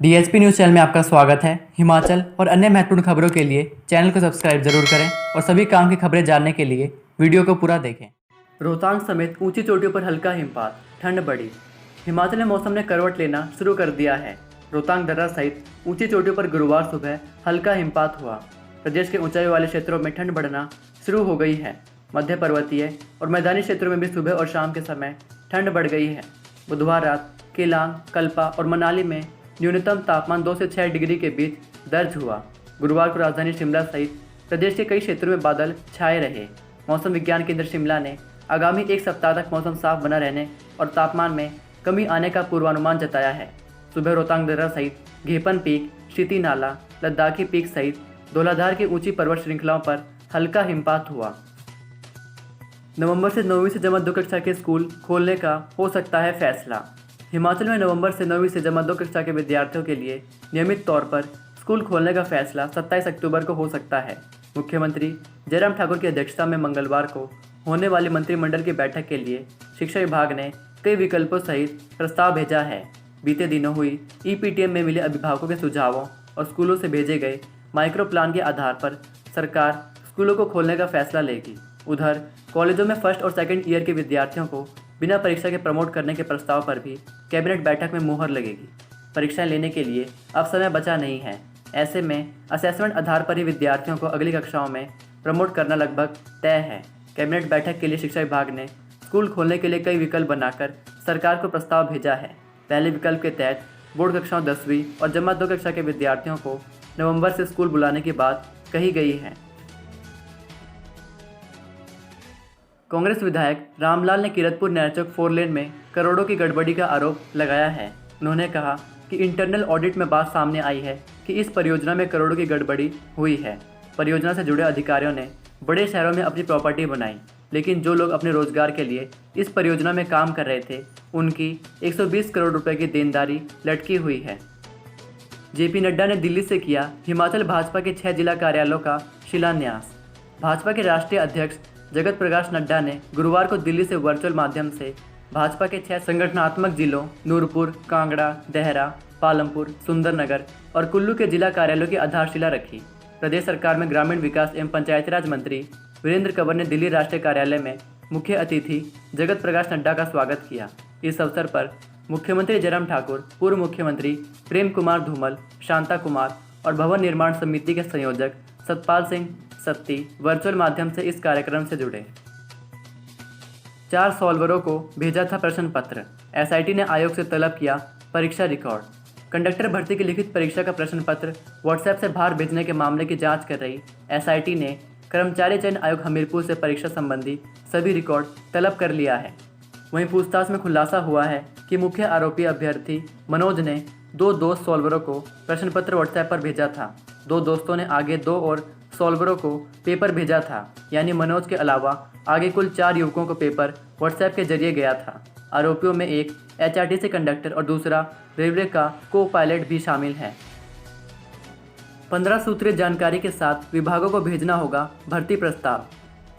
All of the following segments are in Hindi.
डीएचपी न्यूज़ चैनल में आपका स्वागत है। हिमाचल और अन्य महत्वपूर्ण खबरों के लिए चैनल को सब्सक्राइब जरूर करें और सभी काम की खबरें जानने के लिए वीडियो को पूरा देखें। रोहतांग समेत ऊंची चोटियों पर हल्का हिमपात, ठंड बढ़ी। हिमाचल में मौसम ने करवट लेना शुरू कर दिया है। रोहतांग दर्रा सहित ऊंची चोटियों पर गुरुवार सुबह हल्का हिमपात हुआ। प्रदेश के ऊंचाई वाले क्षेत्रों में ठंड बढ़ना शुरू हो गई है। मध्य पर्वतीय और मैदानी क्षेत्रों में भी सुबह और शाम के समय ठंड बढ़ गई है। बुधवार रात केलांग, कल्पा और मनाली में न्यूनतम तापमान 2 से 6 डिग्री के बीच दर्ज हुआ। गुरुवार को राजधानी शिमला सहित प्रदेश के कई क्षेत्रों में बादल छाए रहे। मौसम विज्ञान केंद्र शिमला ने आगामी एक सप्ताह तक मौसम साफ बना रहने और तापमान में कमी आने का पूर्वानुमान जताया है। सुबह रोहतांग दर्रा सहित घेपन पीक, स्पीति नाला, लद्दाखी पीक सहित धौलाधार की ऊंची पर्वत श्रृंखलाओं पर हल्का हिमपात हुआ। नवंबर से 9वीं से जमा 2 कक्षा के स्कूल खोलने का हो सकता है फैसला। हिमाचल में नवंबर से 9वीं से जमा 2 कक्षा के विद्यार्थियों के लिए नियमित तौर पर स्कूल खोलने का फैसला 27 अक्टूबर को हो सकता है। मुख्यमंत्री जयराम ठाकुर की अध्यक्षता में मंगलवार को होने वाली मंत्रिमंडल की बैठक के लिए शिक्षा विभाग ने कई विकल्पों सहित प्रस्ताव भेजा है। बीते दिनों हुई ईपीटीएम में मिले अभिभावकों के सुझावों और स्कूलों से भेजे गए माइक्रो प्लान के आधार पर सरकार स्कूलों को खोलने का फैसला लेगी। उधर कॉलेजों में फर्स्ट और सेकंड ईयर के विद्यार्थियों को बिना परीक्षा के प्रमोट करने के प्रस्ताव पर भी कैबिनेट बैठक में मुहर लगेगी। परीक्षाएं लेने के लिए अब समय बचा नहीं है। ऐसे में असेसमेंट आधार पर ही विद्यार्थियों को अगली कक्षाओं में प्रमोट करना लगभग तय है। कैबिनेट बैठक के लिए शिक्षा विभाग ने स्कूल खोलने के लिए कई विकल्प बनाकर सरकार को प्रस्ताव भेजा है। पहले विकल्प के तहत बोर्ड कक्षाओं 10वीं और जमा 2 कक्षा के विद्यार्थियों को नवंबर से स्कूल बुलाने की बात कही गई है। कांग्रेस विधायक रामलाल ने कीरतपुर नैरचौक 4 लेन में करोड़ों की गड़बड़ी का आरोप लगाया है। उन्होंने कहा कि इंटरनल ऑडिट में बात सामने आई है कि इस परियोजना में करोड़ों की गड़बड़ी हुई है। परियोजना से जुड़े अधिकारियों ने बड़े शहरों में अपनी प्रॉपर्टी बनाई, लेकिन जो लोग अपने रोजगार के लिए इस परियोजना में काम कर रहे थे उनकी 120 करोड़ रुपए की देनदारी लटकी हुई है। जेपी नड्डा ने दिल्ली से किया हिमाचल भाजपा के 6 जिला कार्यालयों का शिलान्यास। भाजपा के राष्ट्रीय अध्यक्ष जगत प्रकाश नड्डा ने गुरुवार को दिल्ली से वर्चुअल माध्यम से भाजपा के 6 संगठनात्मक जिलों नूरपुर, कांगड़ा, देहरा, पालमपुर, सुंदरनगर और कुल्लू के जिला कार्यालयों की आधारशिला रखी। प्रदेश सरकार में ग्रामीण विकास एवं पंचायतीराज मंत्री वीरेंद्र कंवर ने दिल्ली राष्ट्रीय कार्यालय में मुख्य अतिथि जगत प्रकाश नड्डा का स्वागत किया। इस अवसर पर मुख्यमंत्री जयराम ठाकुर, पूर्व मुख्यमंत्री प्रेम कुमार धूमल, शांता कुमार और भवन निर्माण समिति के संयोजक सतपाल सिंह सत्ती वर्चुअल माध्यम से इस कार्यक्रम से जुड़े। 4 सॉल्वरों को भेजा था प्रश्न पत्र। एसआईटी ने आयोग से तलब किया परीक्षा रिकॉर्ड। कंडक्टर भर्ती की लिखित परीक्षा का प्रश्न पत्र व्हाट्सएप से बाहर भेजने के मामले की जांच कर रही एसआईटी ने कर्मचारी चयन आयोग हमीरपुर से परीक्षा संबंधी सभी रिकॉर्ड तलब कर लिया है। वहीं पूछताछ में खुलासा हुआ है कि मुख्य आरोपी अभ्यर्थी मनोज ने 2 दोस्त सॉल्वरों को प्रश्न पत्र व्हाट्सएप पर भेजा था। 2 दोस्तों ने आगे 2 और सॉल्वरों को पेपर भेजा था, यानी मनोज के अलावा आगे कुल 4 युवकों को पेपर व्हाट्सएप के जरिए गया था। आरोपियों में एक एचआरटीसी कंडक्टर और दूसरा रेलवे का को पायलट भी शामिल है। 15 सूत्रीय जानकारी के साथ विभागों को भेजना होगा भर्ती प्रस्ताव।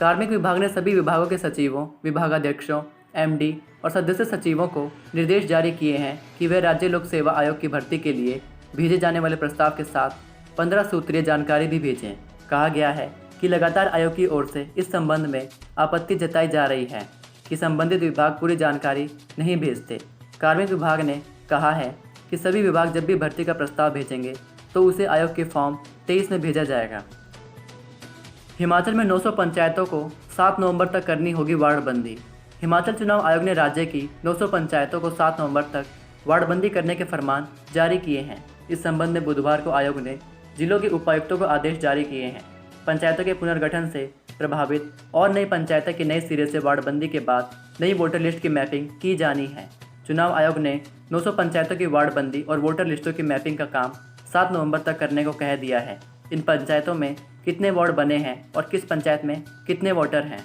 कार्मिक विभाग ने सभी विभागों के सचिवों, विभागाध्यक्षों, एमडी और सदस्य सचिवों को निर्देश जारी किए हैं कि वे राज्य लोक सेवा आयोग की भर्ती के लिए भेजे जाने वाले प्रस्ताव के साथ 15 सूत्रीय जानकारी भी भेजें। कहा गया है कि लगातार आयोग की ओर से इस संबंध में आपत्ति जताई जा रही है कि संबंधित विभाग पूरी जानकारी नहीं भेजते। कार्मिक विभाग ने कहा है कि सभी विभाग जब भी भर्ती का प्रस्ताव भेजेंगे तो उसे आयोग के फॉर्म 23 में भेजा जाएगा। हिमाचल में 900 पंचायतों को 7 नवंबर तक करनी होगी वार्डबंदी। हिमाचल चुनाव आयोग ने राज्य की 900 पंचायतों को 7 नवंबर तक वार्डबंदी करने के फरमान जारी किए हैं। इस संबंध में बुधवार को आयोग ने जिलों के उपायुक्तों को आदेश जारी किए हैं। पंचायतों के पुनर्गठन से प्रभावित और नई पंचायतों की नए सिरे से वार्डबंदी के बाद नई वोटर लिस्ट की मैपिंग की जानी है। चुनाव आयोग ने 900 पंचायतों की वार्डबंदी और वोटर लिस्टों की मैपिंग का काम 7 नवंबर तक करने को कह दिया है। इन पंचायतों में कितने वार्ड बने हैं और किस पंचायत में कितने वोटर हैं।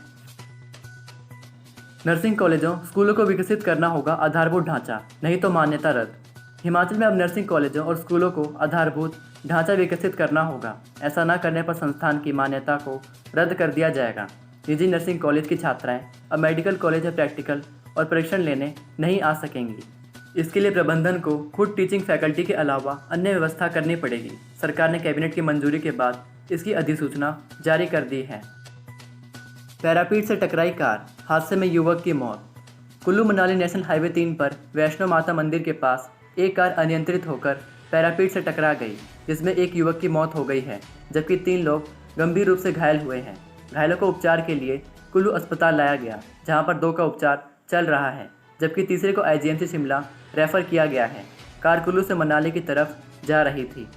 नर्सिंग कॉलेजों, स्कूलों को विकसित करना होगा आधारभूत ढांचा, नहीं तो मान्यता रद्द। हिमाचल में अब नर्सिंग कॉलेजों और स्कूलों को आधारभूत ढांचा विकसित करना होगा। ऐसा न करने पर संस्थान की मान्यता को रद्द कर दिया जाएगा। निजी नर्सिंग कॉलेज की छात्राएं अब मेडिकल कॉलेज में प्रैक्टिकल और परीक्षण लेने नहीं आ सकेंगी। इसके लिए प्रबंधन को खुद टीचिंग फैकल्टी के अलावा अन्य व्यवस्था करनी पड़ेगी। सरकार ने कैबिनेट की मंजूरी के बाद इसकी अधिसूचना जारी कर दी है। पैरापीट से टकराई कार, हादसे में युवक की मौत। कुल्लू मनाली नेशनल हाईवे 3 पर वैष्णो माता मंदिर के पास एक कार अनियंत्रित होकर पैरापीट से टकरा गई, जिसमें एक युवक की मौत हो गई है, जबकि 3 लोग गंभीर रूप से घायल हुए हैं। घायलों को उपचार के लिए कुल्लू अस्पताल लाया गया, जहां पर 2 का उपचार चल रहा है, जबकि तीसरे को आईजीएमसी शिमला रेफर किया गया है। कार कुल्लू से मनाली की तरफ जा रही थी।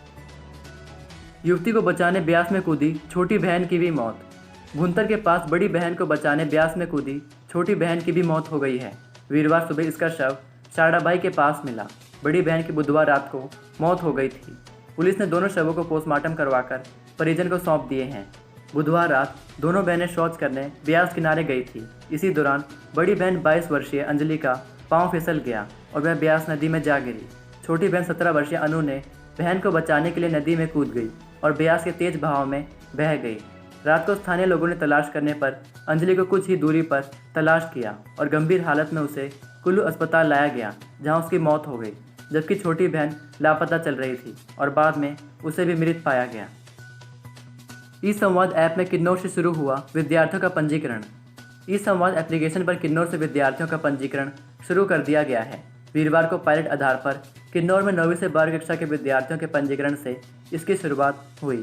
युवती को बचाने ब्यास में कूदी छोटी बहन की भी मौत। भुंतर के पास बड़ी बहन को बचाने ब्यास में कूदी छोटी बहन की भी मौत हो गई है। वीरवार सुबह इसका शव शारदाबाई के पास मिला। बड़ी बहन की बुधवार रात को मौत हो गई थी। पुलिस ने दोनों शवों को पोस्टमार्टम करवाकर परिजन को सौंप दिए हैं। बुधवार रात दोनों बहनें शौच करने ब्यास किनारे गई थी। इसी दौरान बड़ी बहन 22 वर्षीय अंजलि का पाँव फिसल गया और वह ब्यास नदी में जा गिरी। छोटी बहन 17 वर्षीय अनु ने बहन को बचाने के लिए नदी में कूद गई और ब्यास के तेज बहाव में बह गई। रात को स्थानीय लोगों ने तलाश करने पर अंजलि को कुछ ही दूरी पर तलाश किया और गंभीर हालत में उसे कुल्लू अस्पताल लाया गया, जहां उसकी मौत हो गई, जबकि छोटी बहन लापता चल रही थी और बाद में उसे भी मृत पाया गया। ई संवाद ऐप में किन्नौर से शुरू हुआ विद्यार्थियों का पंजीकरण। ई संवाद एप्लीकेशन पर किन्नौर से विद्यार्थियों का पंजीकरण शुरू कर दिया गया है। वीरवार को पायलट आधार पर किन्नौर में 9वीं से 12वीं कक्षा के विद्यार्थियों के पंजीकरण से इसकी शुरुआत हुई।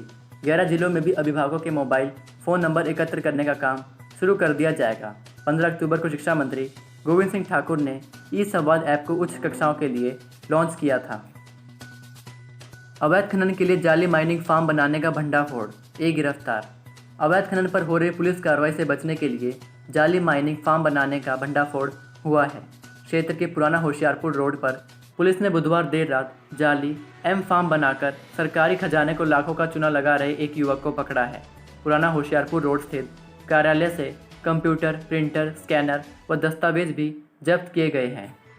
11 जिलों में भी अभिभावकों के मोबाइल फ़ोन नंबर एकत्र करने का काम शुरू कर दिया जाएगा। 15 अक्टूबर को शिक्षा मंत्री गोविंद सिंह ठाकुर ने ई संवाद ऐप को उच्च कक्षाओं के लिए लॉन्च किया था। अवैध खनन के लिए जाली माइनिंग फार्म बनाने का भंडाफोड़, एक गिरफ्तार। अवैध खनन पर हो रही पुलिस कार्रवाई से बचने के लिए जाली माइनिंग फार्म बनाने का भंडाफोड़ हुआ है। क्षेत्र के पुराना होशियारपुर रोड पर पुलिस ने बुधवार देर रात जाली एम फार्म बनाकर सरकारी खजाने को लाखों का चूना लगा रहे एक युवक को पकड़ा है। पुराना होशियारपुर रोड स्थित कार्यालय से कंप्यूटर, प्रिंटर, स्कैनर व दस्तावेज भी जब्त किए गए हैं।